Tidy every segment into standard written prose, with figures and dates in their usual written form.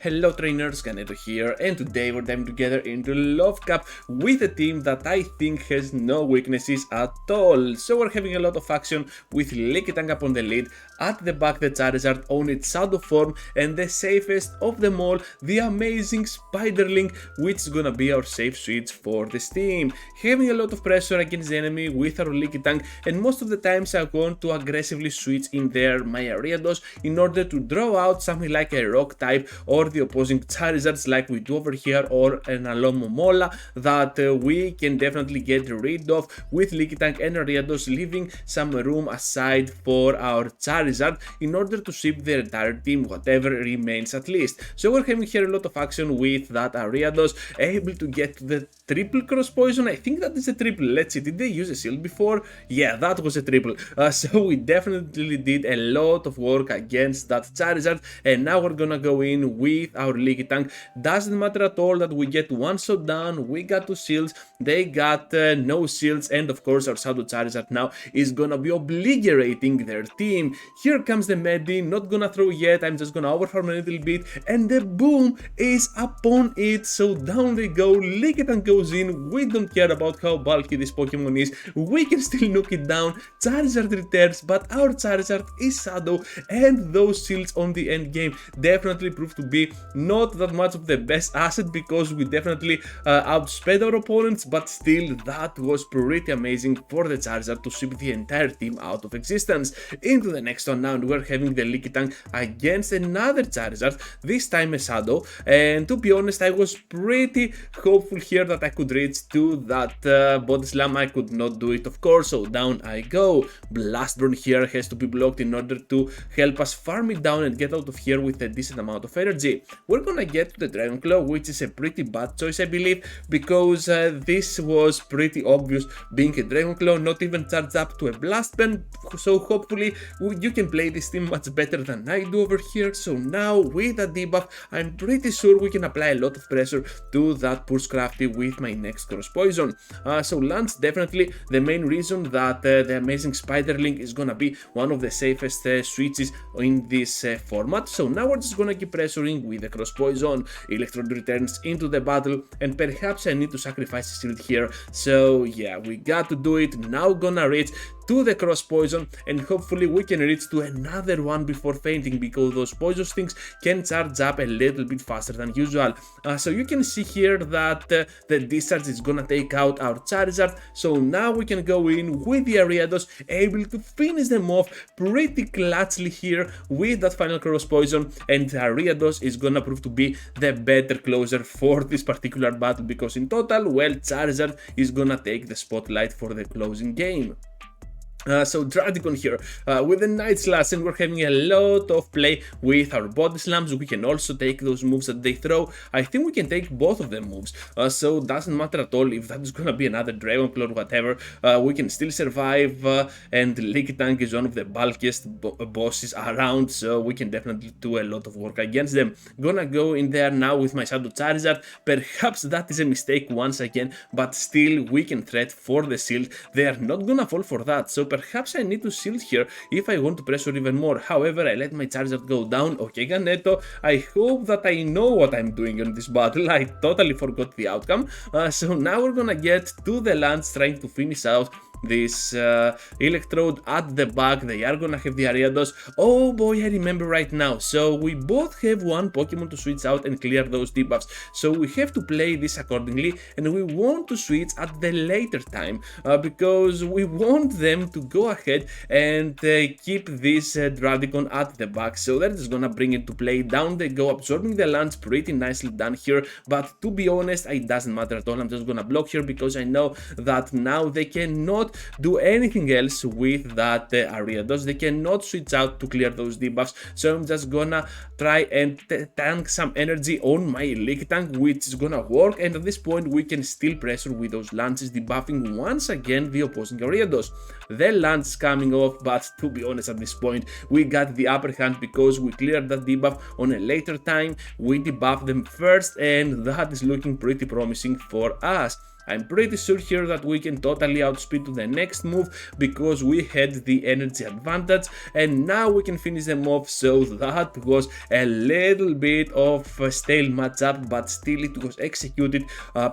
Hello trainers, Ganeto here, and today we're diving together into Love Cup with a team that I think has no weaknesses at all. So we're having a lot of action with Lickitung up on the lead, at the back the Charizard on its shadow form, and the safest of them all, the amazing Spiderling, which is gonna be our safe switch for this team. Having a lot of pressure against the enemy with our Lickitung, and most of the times I want to aggressively switch in there my Ariados in order to draw out something like a rock type or the opposing Charizards like we do over here, or an Alomomola that we can definitely get rid of with Lickitung and Ariados, leaving some room aside for our Charizard in order to sweep the entire team, whatever remains at least. So we're having here a lot of action with that Ariados, able to get the triple cross poison. I think that is a triple. Let's see, did they use a shield before? Yeah, that was a triple. So we definitely did a lot of work against that Charizard, and now we're gonna go in with our Lickitung. Doesn't matter at all that we get one shot down, we got 2 shields, they got no shields, and of course our Shadow Charizard now is gonna be obliterating their team. Here comes the Medi, not gonna throw yet, I'm just gonna overfarm a little bit, and the boom is upon it, so down they go, Lickitung goes in, we don't care about how bulky this Pokemon is, we can still knock it down, Charizard returns, but our Charizard is Shadow, and those shields on the end game definitely proved to be not that much of the best asset, because we definitely outsped our opponents, but still that was pretty amazing for the Charizard to sweep the entire team out of existence. Into the next one now, and we're having the Lickitung against another Charizard, this time a Shadow, and to be honest I was pretty hopeful here that I could reach to that body slam. I could not do it of course, so down I go. Blast Burn here has to be blocked in order to help us farm it down and get out of here with a decent amount of energy. We're gonna get to the Dragon Claw, which is a pretty bad choice I believe, because this was pretty obvious being a Dragon Claw, not even charged up to a Blast Burn, so hopefully you can play this team much better than I do over here. So now with a debuff I'm pretty sure we can apply a lot of pressure to that poor Scrafty with my next Cross Poison. So Lance definitely the main reason that the amazing Spiderling is gonna be one of the safest switches in this format. So now we're just gonna keep pressuring with the Cross Poison. Electrode returns into the battle, and perhaps I need to sacrifice a shield here. So yeah, we got to do it. Now gonna reach to the Cross Poison, and hopefully we can reach to another one before fainting, because those poison stings can charge up a little bit faster than usual. So you can see here that the discharge is gonna take out our Charizard, so now we can go in with the Ariados, able to finish them off pretty clutchly here with that final Cross Poison, and Ariados is gonna prove to be the better closer for this particular battle, because in total, well, Charizard is gonna take the spotlight for the closing game. So Dracon here with the Night Slash, and we're having a lot of play with our body slams. We can also take those moves that they throw. I think we can take both of them moves, so doesn't matter at all if that is gonna be another Dragon Claw or whatever. We can still survive, and Lickitung is one of the bulkiest bosses around, so we can definitely do a lot of work against them. Gonna go in there now with my Shadow Charizard. Perhaps that is a mistake once again, but still we can threat for the shield. They are not gonna fall for that, so perhaps I need to shield here if I want to pressure even more. However, I let my Charizard go down. Okay, Ganeto, I hope that I know what I'm doing in this battle. I totally forgot the outcome. So now we're gonna get to the Lance, trying to finish out this Electrode at the back. They are gonna have the Ariados. Oh boy, I remember right now. So we both have one Pokemon to switch out and clear those debuffs. So we have to play this accordingly, and we want to switch at the later time, because we want them to go ahead and keep this Dracon at the back. So that is gonna bring it to play. Down they go, absorbing the Lance, pretty nicely done here. But to be honest, it doesn't matter at all. I'm just gonna block here, because I know that now they cannot do anything else with that Ariados. They cannot switch out to clear those debuffs, so I'm just gonna try and tank some energy on my Lickitung, which is gonna work, and at this point we can still pressure with those lances, debuffing once again the opposing Ariados. The lance coming off, but to be honest at this point we got the upper hand, because we cleared that debuff on a later time. We debuff them first, and that is looking pretty promising for us. I'm pretty sure here that we can totally outspeed to the next move because we had the energy advantage, and now we can finish them off. So that was a little bit of a stale matchup, but still it was executed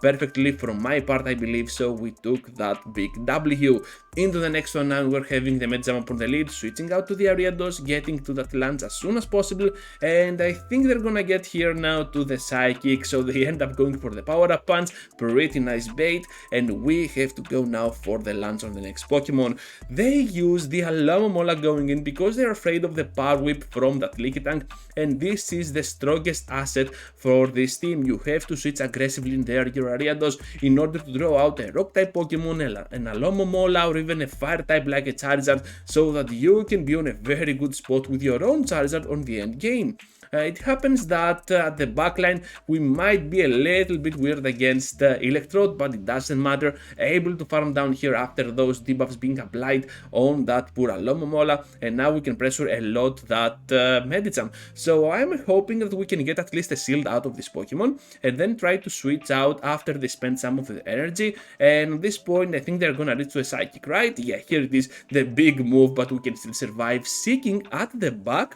perfectly from my part, I believe. So we took that big W. Into the next one now, we're having the Medicham upon the lead, switching out to the Ariados, getting to that launch as soon as possible, and I think they're gonna get here now to the Psychic, so they end up going for the power-up punch, pretty nice bait, and we have to go now for the launch on the next Pokemon. They use the Alomomola going in because they're afraid of the Power Whip from that Lickitung, and this is the strongest asset for this team. You have to switch aggressively in there your Ariados in order to draw out a Rock-type Pokemon, an Alomomola, or even a Fire-type like a Charizard, so that you can be on a very good spot with your own Charizard on the end game. It happens that at the backline we might be a little bit weird against Electrode, but it doesn't matter. Able to farm down here after those debuffs being applied on that poor Alomomola, and now we can pressure a lot that Medicham. So I'm hoping that we can get at least a shield out of this Pokemon and then try to switch out after they spend some of the energy, and at this point I think they're gonna reach to a Psychic, right? Yeah, here it is, the big move, but we can still survive. Seeking at the back,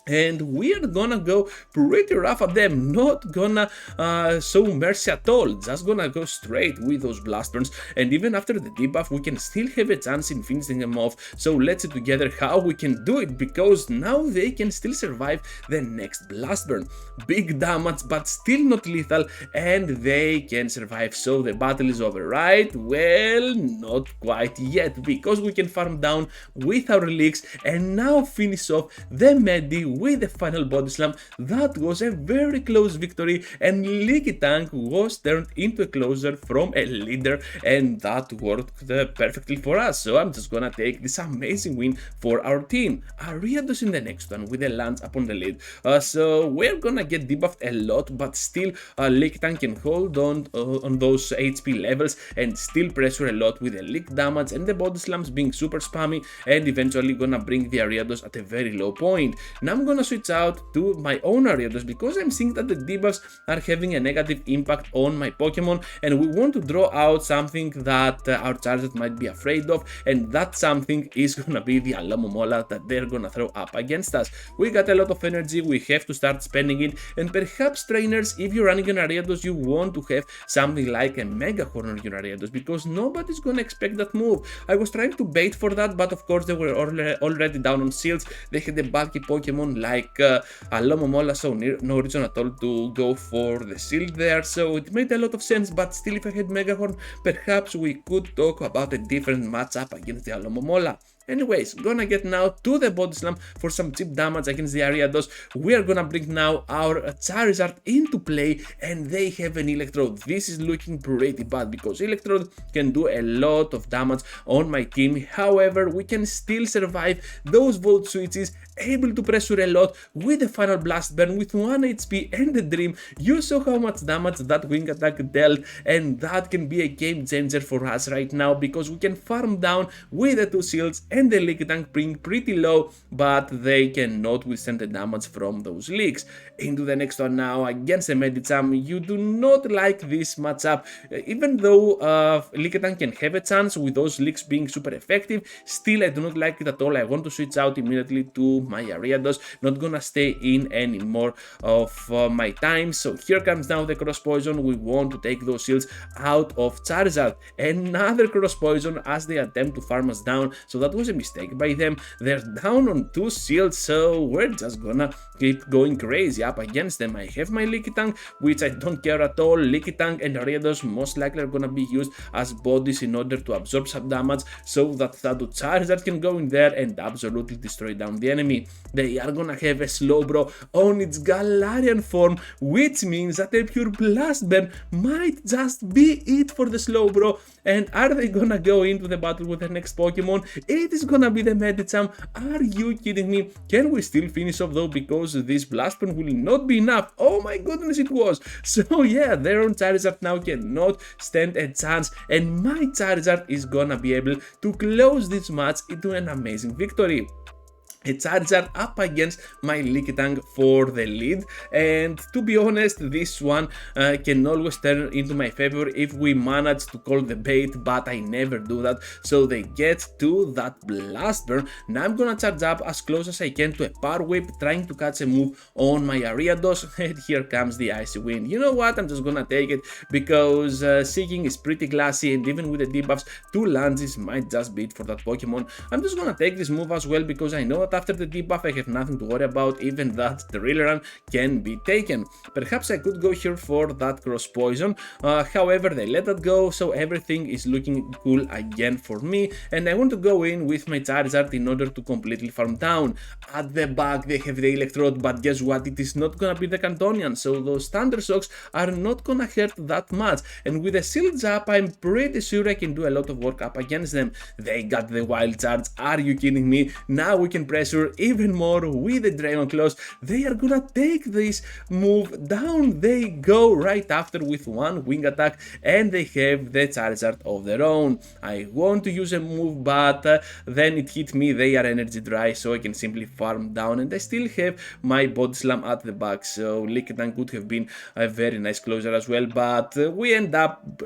and we're gonna go pretty rough at them, not gonna show mercy at all, just gonna go straight with those blast burns, and even after the debuff we can still have a chance in finishing them off. So let's see together how we can do it, because now they can still survive the next blast burn. Big damage but still not lethal, and they can survive. So the battle is over, right? Well, not quite yet, because we can farm down with our leaks and now finish off the Medi with the final body slam. That was a very close victory, and Lickitung was turned into a closer from a leader, and that worked perfectly for us. So I'm just gonna take this amazing win for our team. Ariados in the next one with a lance upon the lead. So we're gonna get debuffed a lot, but still Lickitung can hold on those HP levels and still pressure a lot with the leak damage and the body slams being super spammy, and eventually gonna bring the Ariados at a very low point. Now I'm gonna switch out to my own Ariados because I'm seeing that the debuffs are having a negative impact on my Pokemon, and we want to draw out something that our Charizard might be afraid of, and that something is gonna be the Alomomola that they're gonna throw up against us. We got a lot of energy, we have to start spending it, and perhaps trainers, if you're running an Ariados, you want to have something like a Mega Horn on your Ariados because nobody's gonna expect that move. I was trying to bait for that, but of course they were already down on shields. They had a bulky Pokemon like Alomomola, so no reason at all to go for the shield there, so it made a lot of sense. But still, if I had Mega Horn, perhaps we could talk about a different matchup against the Alomomola. Anyways, gonna get now to the body slam for some cheap damage against the Ariados. We are gonna bring now our Charizard into play, and they have an Electrode. This is looking pretty bad because Electrode can do a lot of damage on my team. However, we can still survive those Volt switches, able to pressure a lot with the final blast burn with 1 HP and the Dream. You saw how much damage that wing attack dealt, and that can be a game changer for us right now because we can farm down with the 2 shields and the Lickitung being pretty low, but they cannot withstand the damage from those leaks. Into the next one now against the Medicham. You do not like this matchup, even though Lickitung can have a chance with those leaks being super effective. Still, I do not like it at all. I want to switch out immediately to my Ariados, not gonna stay in any more of my time. So here comes now the cross poison. We want to take those shields out of Charizard. Another cross poison as they attempt to farm us down, so that was a mistake by them. They're down on 2 shields, so we're just gonna keep going crazy up against them. I have my Lickitung, which I don't care at all. Lickitung and Ariados most likely are gonna be used as bodies in order to absorb some damage, so that Charizard can go in there and absolutely destroy down the enemy. They are gonna have a Slowbro on its Galarian form, which means that a pure Blast Burn might just be it for the Slowbro. And are they gonna go into the battle with the next Pokemon? It is gonna be the Medicham. Are you kidding me? Can we still finish off though, because this Blast Burn will not be enough? Oh my goodness, it was. So yeah, their own Charizard now cannot stand a chance, and my Charizard is gonna be able to close this match into an amazing victory. a Charizard up against my Lickitung for the lead, and to be honest, this one can always turn into my favor if we manage to call the bait, but I never do that, so they get to that Blast Burn. Now I'm gonna charge up as close as I can to a Power Whip, trying to catch a move on my Ariados, and here comes the Icy Wind. You know what, I'm just gonna take it, because Seeking is pretty classy, and even with the debuffs, 2 lunges might just beat for that Pokemon. I'm just gonna take this move as well, because I know that after the debuff I have nothing to worry about, even that the Drill Run can be taken. Perhaps I could go here for that Cross Poison, however they let that go, so everything is looking cool again for me, and I want to go in with my Charizard in order to completely farm down. At the back they have the Electrode, but guess what, it is not gonna be the Cantonian, so those Thunder Shocks are not gonna hurt that much, and with the Shields up I'm pretty sure I can do a lot of work up against them. They got the Wild Charge, are you kidding me? Now we can pressure even more with the Dragon Claws. They are gonna take this move down, they go right after with one Wing Attack, and they have the Charizard of their own. I want to use a move, but then it hit me, they are energy dry, so I can simply farm down, and I still have my Body Slam at the back, so Lickitung could have been a very nice closer as well, but we end up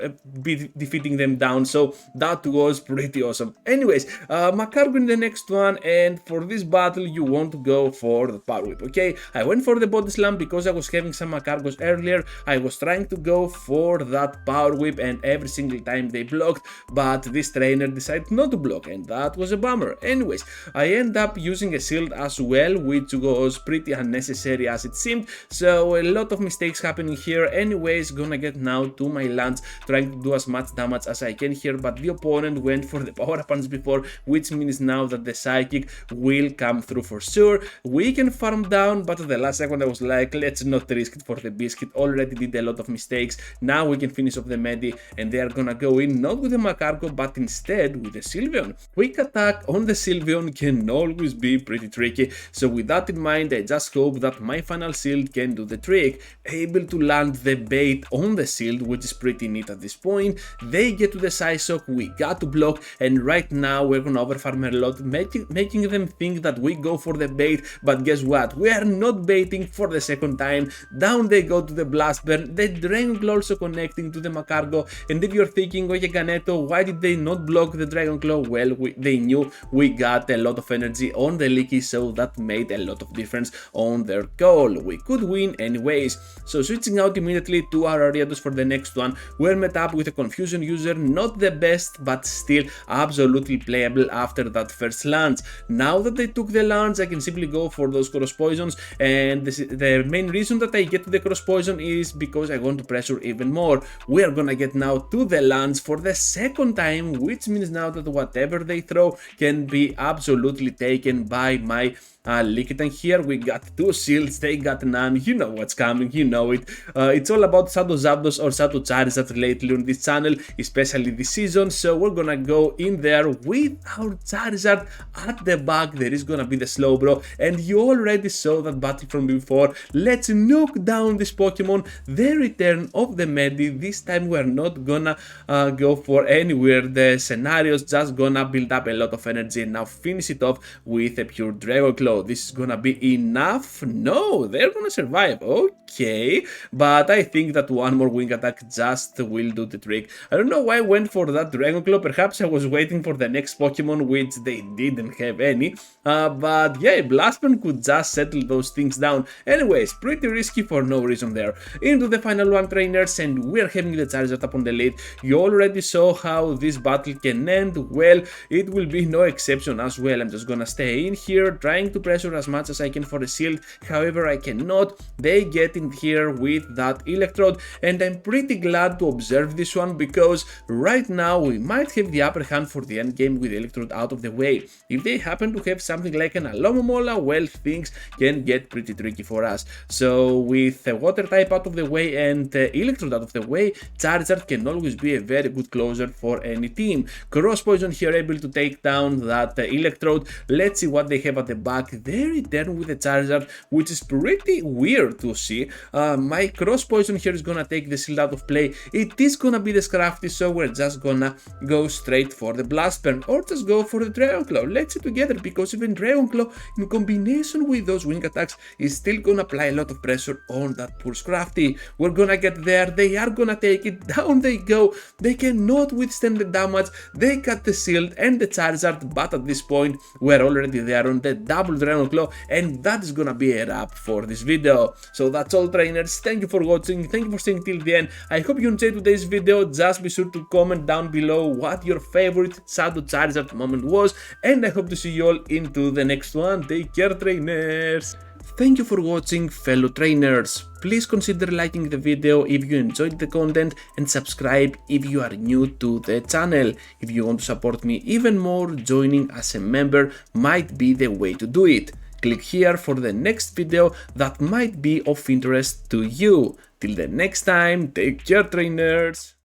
defeating them down, so that was pretty awesome. Anyways, Magcargo in the next one, and for this battle you want to go for the Power Whip, okay? I went for the Body Slam because I was having some Magcargos earlier. I was trying to go for that Power Whip, and every single time they blocked, but this trainer decided not to block, and that was a bummer. Anyways, I end up using a shield as well, which was pretty unnecessary as it seemed, so a lot of mistakes happening here. Anyways, gonna get now to my lance, trying to do as much damage as I can here, but the opponent went for the Power Punch before, which means now that the Psychic will come through for sure. We can farm down, but at the last second I was like, let's not risk it for the Biscuit, already did a lot of mistakes. Now we can finish off the Medi, and they are gonna go in not with the Magcargo, but instead with the Sylveon. Quick attack on the Sylveon can always be pretty tricky, so with that in mind I just hope that my final shield can do the trick. Able to land the bait on the shield, which is pretty neat at this point. They get to the Psyshock, we got to block, and right now we're gonna overfarm a lot, making them think that we go for the bait, but guess what, we are not baiting for the second time. Down they go to the Blast Burn, the Dragon Claw also connecting to the Magcargo, and if you're thinking, okay Ganeto, why did they not block the Dragon Claw? Well, they knew we got a lot of energy on the Licky, so that made a lot of difference on their call. We could win anyways. So switching out immediately to our Ariados for the next one, we're met up with a Confusion user, not the best, but still absolutely playable after that first launch. Now that they took the launch, I can simply go for those Cross Poisons, and the main reason that I get to the Cross Poison is because I want to pressure even more. We are gonna get now to the launch for the second time, which means now that whatever they throw can be absolutely taken by my Lickitung. Here we got 2 shields, they got none. You know what's coming, you know it. It's all about Shadow Zapdos or Shadow Charizard lately on this channel, especially this season, so we're gonna go in there with our Charizard at the back. There is gonna be the Slowbro, and you already saw that battle from before. Let's nuke down this Pokemon, the return of the Medi. This time we're not gonna go for any weird scenarios, just gonna build up a lot of energy and now finish it off with a pure Dragon Claw. This is gonna be enough? No, they're gonna survive. Okay, but I think that one more Wing Attack just will do the trick. I don't know why I went for that Dragon Claw. Perhaps I was waiting for the next Pokemon, which they didn't have any. But yeah, Blast Burn could just settle those things down. Anyways, pretty risky for no reason there. Into the final one, trainers, and we're having the Charizard up on the lead. You already saw how this battle can end. Well, it will be no exception as well. I'm just gonna stay in here, trying to pressure as much as I can for the shield. However, I cannot. They get in here with that Electrode, and I'm pretty glad to observe this one, because right now we might have the upper hand for the end game with Electrode out of the way. If they happen to have something like an Alomomola, well, things can get pretty tricky for us. So with a Water type out of the way and Electrode out of the way, Charizard can always be a very good closer for any team. Cross Poison here able to take down that Electrode. Let's see what they have at the back. they return with a Charizard, which is pretty weird to see. My Cross Poison here is gonna take the shield out of play. It is gonna be the Scrafty, so we're just gonna go straight for the Blast Burn, or just go for the Dragon Claw. Let's see together, because even Dragon Claw in combination with those wing attacks is still gonna apply a lot of pressure on that poor Scrafty. We're gonna get there, they are gonna take it, down they go, they cannot withstand the damage, they cut the shield and the Charizard, but at this point we're already there on the double Dragon Claw, and that is gonna be a wrap for this video. So that's all, trainers, thank you for watching, thank you for staying till the end. I hope you enjoyed today's video. Just be sure to comment down below what your favorite Shadow Charizard moment was, and I hope to see you all into the next one. Take care, trainers! Thank you for watching, fellow trainers. Please consider liking the video if you enjoyed the content, and subscribe if you are new to the channel. If you want to support me even more, joining as a member might be the way to do it. Click here for the next video that might be of interest to you. Till the next time, take care, trainers!